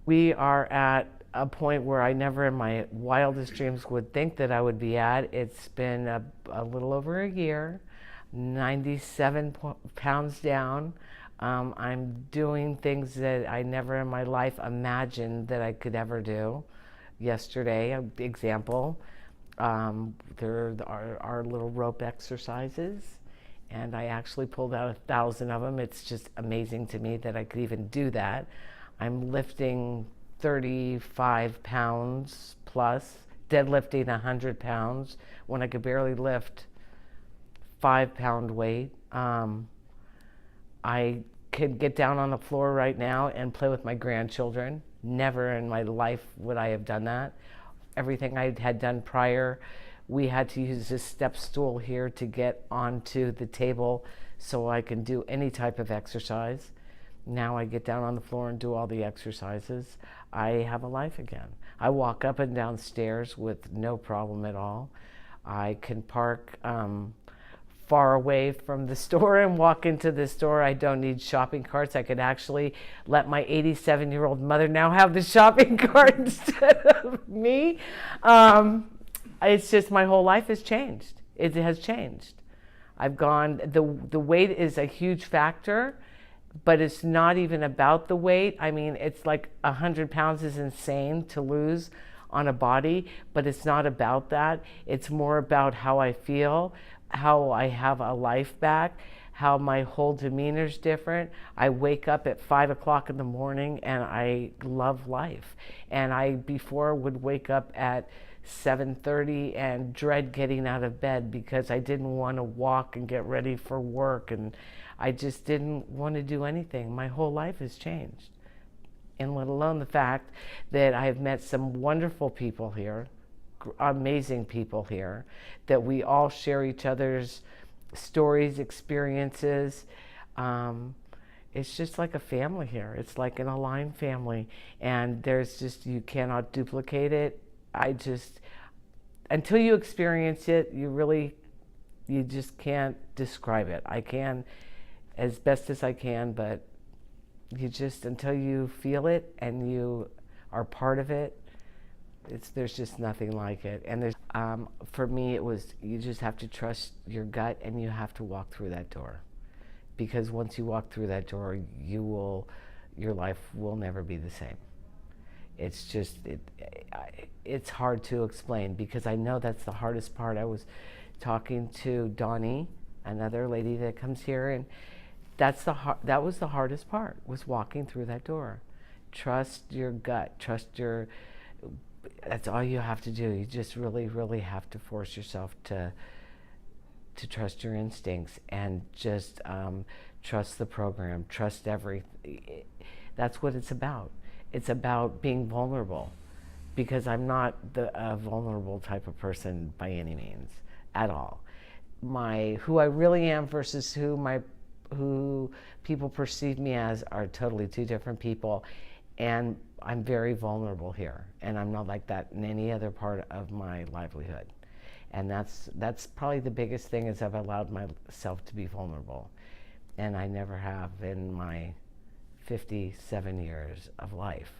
We are at a point where I never in my wildest dreams would think that I would be at. It's been a little over a year, 97 pounds down. I'm doing things that I never in my life imagined that I could ever do. Yesterday, an example, there are our little rope exercises, and I actually pulled out 1,000 of them. It's just amazing to me that I could even do that. I'm lifting 35 pounds plus, deadlifting 100 pounds when I could barely lift 5 pound weight. I could get down on the floor right now and play with my grandchildren. Never in my life would I have done that. Everything I had done prior, we had to use this step stool here to get onto the table so I can do any type of exercise. Now I get down on the floor and do all the exercises. I have a life again. I walk up and down stairs with no problem at all. I can park far away from the store and walk into the store. I don't need shopping carts. I could actually let my 87-year-old mother now have the shopping cart instead of me. It's just my whole life has changed. It has changed. I've gone, the weight is a huge factor, but it's not even about the weight. I mean, it's like 100 pounds is insane to lose on a body, but it's not about that. It's more about how I feel, how I have a life back, how my whole demeanor's different. I wake up at 5 o'clock in the morning and I love life. And I before would wake up at 7:30 and dread getting out of bed because I didn't want to walk and get ready for work, and I just didn't want to do anything. My whole life has changed. And let alone the fact that I have met some wonderful people here, amazing people here, that we all share each other's stories, experiences. It's just like a family here. It's like an aligned family, and there's just, you cannot duplicate it. Until you experience it, you just can't describe it. I can as best as I can, but until you feel it and you are part of it, there's just nothing like it. And for me, it was, you just have to trust your gut and you have to walk through that door. Because once you walk through that door, your life will never be the same. It's just, it's hard to explain because I know that's the hardest part. I was talking to Diane, another lady that comes here, and that was the hardest part, was walking through that door. Trust your gut, that's all you have to do. You just really, really have to force yourself to trust your instincts and just trust the program, trust everything. That's what it's about. It's about being vulnerable, because I'm not a vulnerable type of person by any means at all. Who I really am versus who people perceive me as are totally two different people, and I'm very vulnerable here, and I'm not like that in any other part of my livelihood. And that's probably the biggest thing, is I've allowed myself to be vulnerable, and I never have in my 57 years of life.